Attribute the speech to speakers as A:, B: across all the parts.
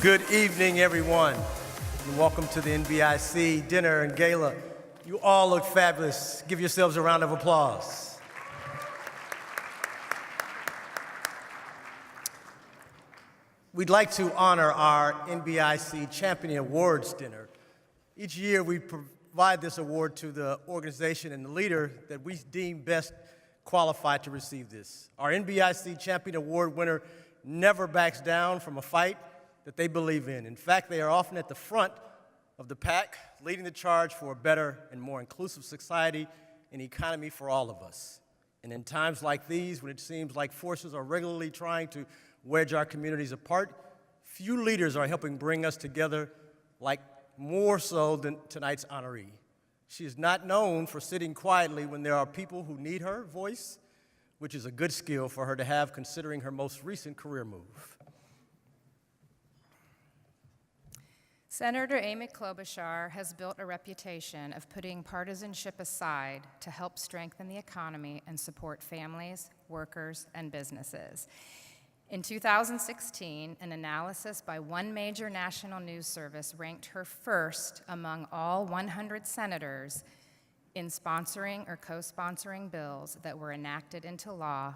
A: Good evening, everyone, and welcome to the NBIC dinner and gala. You all look fabulous. Give yourselves a round of applause. We'd like to honor our NBIC Champion Awards dinner. Each year, we provide this award to the organization and the leader that we deem best qualified to receive this. Our NBIC Champion Award winner never backs down from a fight that they believe in. In fact, they are often at the front of the pack, leading the charge for a better and more inclusive society and economy for all of us. And in times like these, when it seems like forces are regularly trying to wedge our communities apart, few leaders are helping bring us together, like more so than tonight's honoree. She is not known for sitting quietly when there are people who need her voice, which is a good skill for her to have considering her most recent career move.
B: Senator Amy Klobuchar has built a reputation of putting partisanship aside to help strengthen the economy and support families, workers, and businesses. In 2016, an analysis by one major national news service ranked her first among all 100 senators in sponsoring or co-sponsoring bills that were enacted into law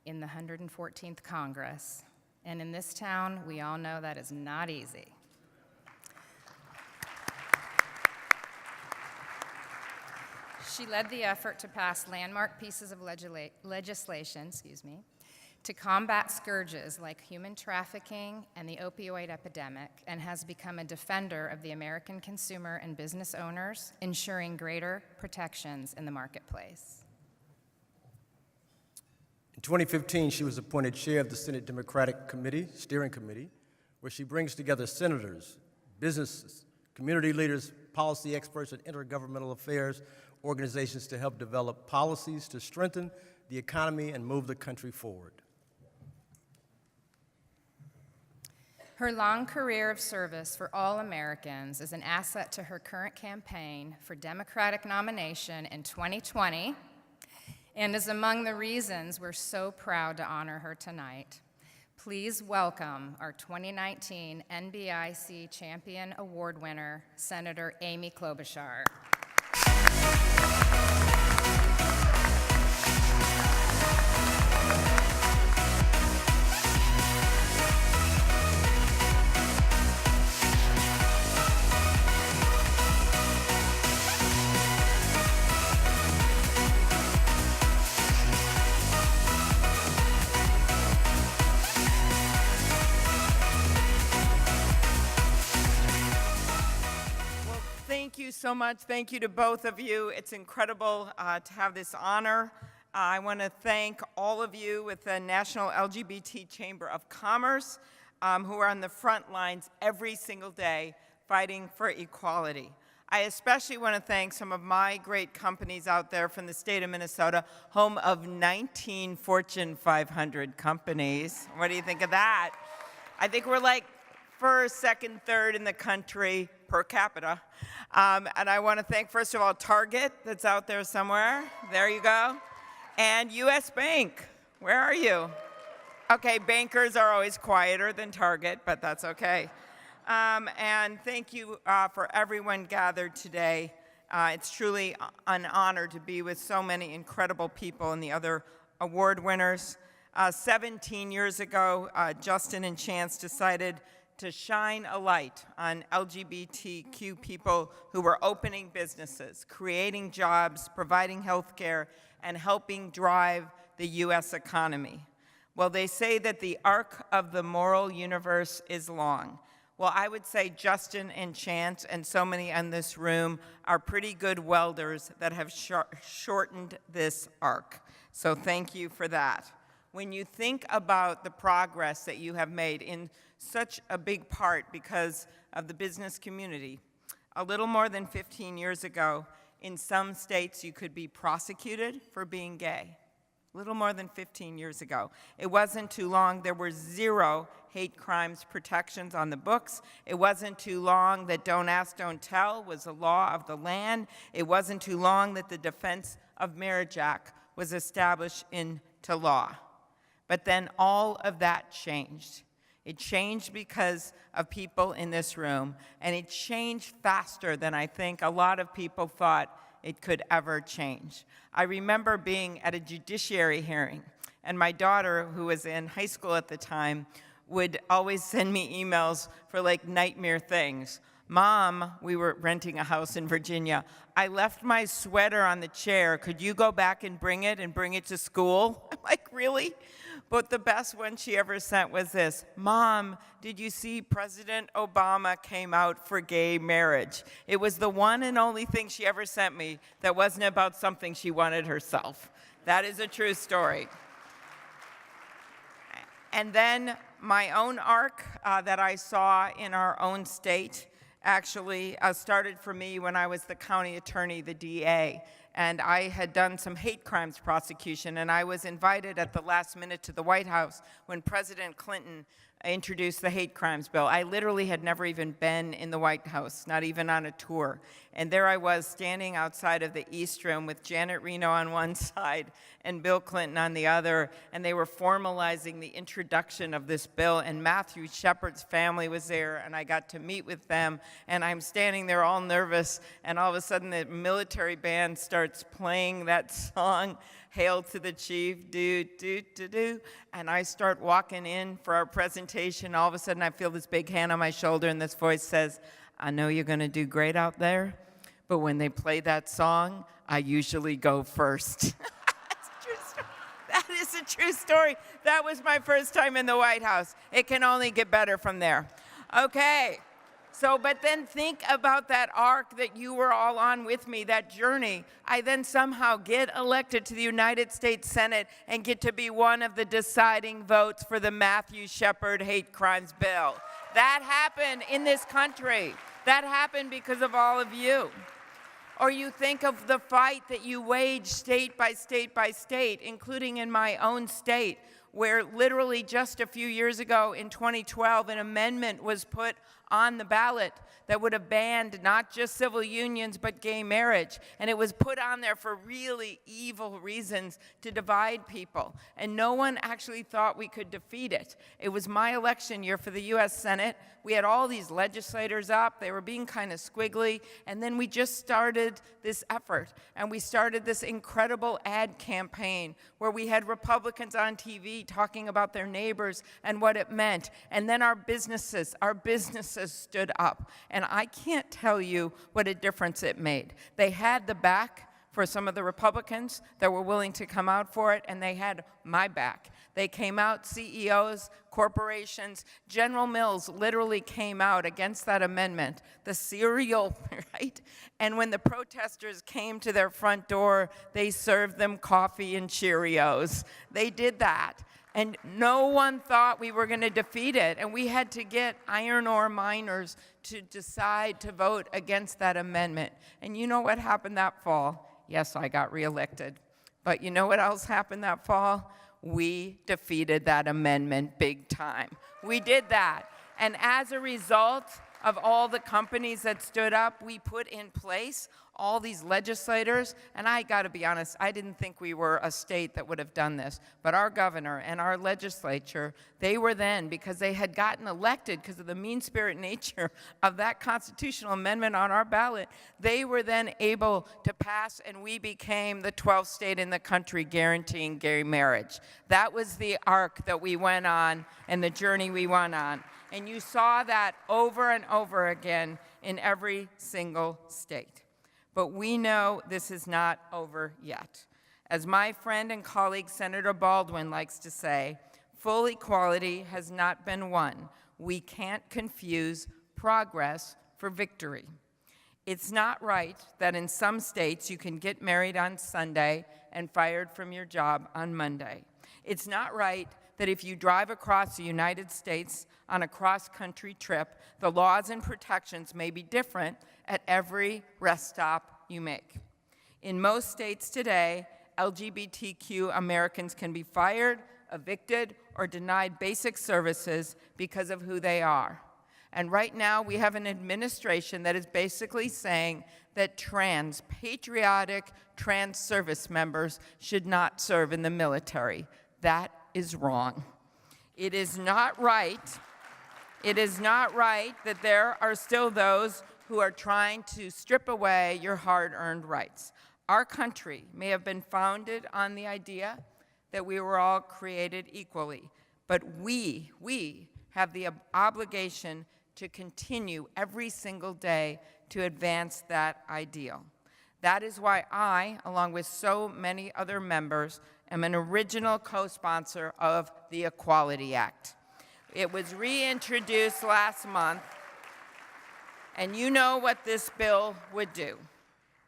B: in the 114th Congress. And in this town, we all know that is not easy. She led the effort to pass landmark pieces of legislation, to combat scourges like human trafficking and the opioid epidemic, and has become a defender of the American consumer and business owners, ensuring greater protections in the marketplace.
A: In 2015, she was appointed chair of the Senate Democratic Steering Committee, where she brings together senators, businesses, community leaders, policy experts, and intergovernmental affairs organizations to help develop policies to strengthen the economy and move the country forward.
B: Her long career of service for all Americans is an asset to her current campaign for Democratic nomination in 2020, and is among the reasons we're so proud to honor her tonight. Please welcome our 2019 NBIC Champion Award winner, Senator Amy Klobuchar.
C: Thank you so much. Thank you to both of you. It's incredible to have this honor. I want to thank all of you with the National LGBT Chamber of Commerce who are on the front lines every single day fighting for equality. I especially want to thank some of my great companies out there from the state of Minnesota, home of 19 Fortune 500 companies. What do you think of that? I think we're like first, second, third in the country per capita. And I want to thank, first of all, Target, that's out there somewhere. There you go. And U.S. Bank. Where are you? Okay, bankers are always quieter than Target, but that's okay. And thank you for everyone gathered today. It's truly an honor to be with so many incredible people and the other award winners. 17 years ago, Justin and Chance decided to shine a light on LGBTQ people who were opening businesses, creating jobs, providing health care, and helping drive the U.S. economy. Well, they say that the arc of the moral universe is long. Well, I would say Justin and Chance and so many in this room are pretty good welders that have shortened this arc. So thank you for that. When you think about the progress that you have made in such a big part because of the business community, a little more than 15 years ago, in some states you could be prosecuted for being gay. A little more than 15 years ago. It wasn't too long, there were 0 hate crimes protections on the books. It wasn't too long that Don't Ask, Don't Tell was a law of the land. It wasn't too long that the Defense of Marriage Act was established into law. But then all of that changed. It changed because of people in this room, and it changed faster than I think a lot of people thought it could ever change. I remember being at a judiciary hearing, and my daughter, who was in high school at the time, would always send me emails for like nightmare things. Mom, we were renting a house in Virginia. I left my sweater on the chair. Could you go back and bring it to school? I'm like, really? But the best one she ever sent was this: Mom, did you see President Obama came out for gay marriage? It was the one and only thing she ever sent me that wasn't about something she wanted herself. That is a true story. And then my own arc that I saw in our own state actually started for me when I was the county attorney, the DA. And I had done some hate crimes prosecution, and I was invited at the last minute to the White House when President Clinton introduced the hate crimes bill. I literally had never even been in the White House, not even on a tour. And there I was standing outside of the East Room with Janet Reno on one side and Bill Clinton on the other, and they were formalizing the introduction of this bill, and Matthew Shepard's family was there, and I got to meet with them, and I'm standing there all nervous, and all of a sudden the military band starts playing that song, Hail to the Chief, do, do, do, do. And I start walking in for our presentation. All of a sudden, I feel this big hand on my shoulder, and this voice says, I know you're going to do great out there, but when they play that song, I usually go first. That's a true story. That is a true story. That was my first time in the White House. It can only get better from there. Okay. So, but then think about that arc that you were all on with me, that journey. I then somehow get elected to the United States Senate and get to be one of the deciding votes for the Matthew Shepard hate crimes bill. That happened in this country. That happened because of all of you. Or you think of the fight that you waged state by state by state, including in my own state, where literally just a few years ago in 2012, an amendment was put on the ballot that would have banned not just civil unions but gay marriage. And it was put on there for really evil reasons to divide people. And no one actually thought we could defeat it. It was my election year for the US Senate. We had all these legislators up. They were being kind of squiggly. And then we just started this effort. And we started this incredible ad campaign where we had Republicans on TV talking about their neighbors and what it meant. And then our businesses stood up. And I can't tell you what a difference it made. They had the back for some of the Republicans that were willing to come out for it, and they had my back. They came out, CEOs, corporations, General Mills literally came out against that amendment, the cereal, right? And when the protesters came to their front door, they served them coffee and Cheerios. They did that. And no one thought we were going to defeat it. And we had to get iron ore miners to decide to vote against that amendment. And you know what happened that fall? Yes, I got reelected. But you know what else happened that fall? We defeated that amendment big time. We did that. And as a result of all the companies that stood up, we put in place all these legislators, and I got to be honest, I didn't think we were a state that would have done this, but our governor and our legislature, they were then, because they had gotten elected because of the mean-spirit nature of that constitutional amendment on our ballot, they were then able to pass, and we became the 12th state in the country guaranteeing gay marriage. That was the arc that we went on and the journey we went on. And you saw that over and over again in every single state. But we know this is not over yet. As my friend and colleague Senator Baldwin likes to say, full equality has not been won. We can't confuse progress for victory. It's not right that in some states you can get married on Sunday and fired from your job on Monday. It's not right that if you drive across the United States on a cross-country trip, the laws and protections may be different at every rest stop you make. In most states today, LGBTQ Americans can be fired, evicted, or denied basic services because of who they are. And right now, we have an administration that is basically saying that patriotic trans service members should not serve in the military. That is wrong. It is not right It is not right that there are still those who are trying to strip away your hard-earned rights. Our country may have been founded on the idea that we were all created equally, but we have the obligation to continue every single day to advance that ideal. That is why I, along with so many other members, am an original co-sponsor of the Equality Act. It was reintroduced last month, and you know what this bill would do.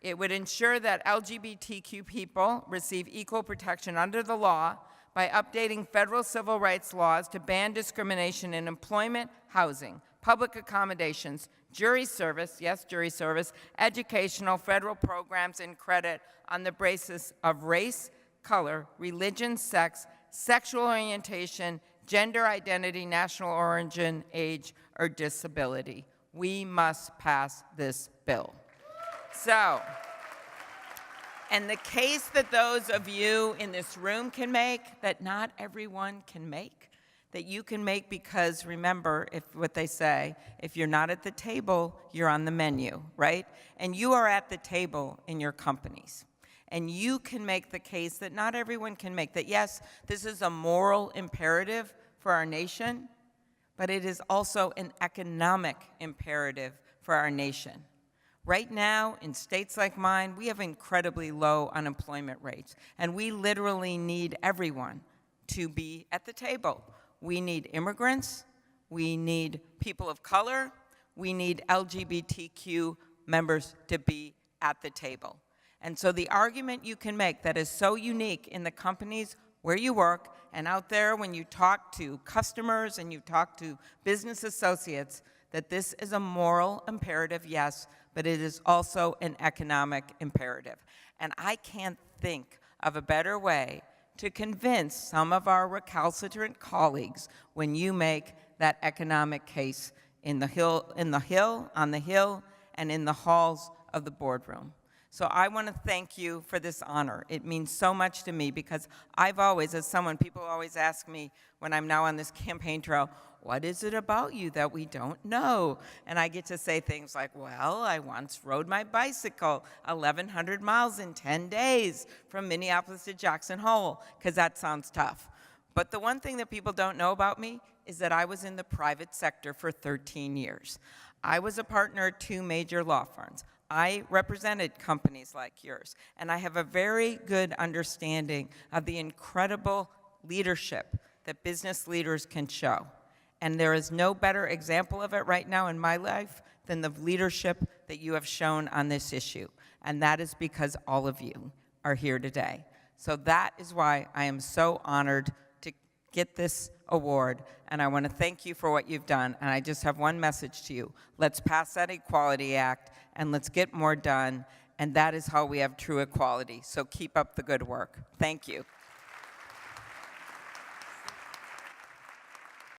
C: It would ensure that LGBTQ people receive equal protection under the law by updating federal civil rights laws to ban discrimination in employment, housing, public accommodations, jury service, yes, jury service, educational, federal programs, and credit on the basis of race, color, religion, sex, sexual orientation, gender identity, national origin, age, or disability. We must pass this bill. So, and the case that those of you in this room can make, that not everyone can make, that you can make because, remember, what they say, if you're not at the table, you're on the menu, right? And you are at the table in your companies. And you can make the case that not everyone can make, that yes, this is a moral imperative for our nation, but it is also an economic imperative for our nation. Right now, in states like mine, we have incredibly low unemployment rates, and we literally need everyone to be at the table. We need immigrants, we need people of color, we need LGBTQ members to be at the table. And so the argument you can make that is so unique in the companies where you work and out there when you talk to customers and you talk to business associates, that this is a moral imperative, yes, but it is also an economic imperative. And I can't think of a better way to convince some of our recalcitrant colleagues when you make that economic case on the Hill, and in the halls of the boardroom. So I want to thank you for this honor. It means so much to me because I've always, as someone, people always ask me when I'm now on this campaign trail, what is it about you that we don't know? And I get to say things like, well, I once rode my bicycle 1,100 miles in 10 days from Minneapolis to Jackson Hole, because that sounds tough. But the one thing that people don't know about me is that I was in the private sector for 13 years. I was a partner at 2 major law firms. I represented companies like yours, and I have a very good understanding of the incredible leadership that business leaders can show. And there is no better example of it right now in my life than the leadership that you have shown on this issue. And that is because all of you are here today. So that is why I am so honored to get this award. And I want to thank you for what you've done. And I just have one message to you. Let's pass that Equality Act and let's get more done. And that is how we have true equality. So keep up the good work. Thank you.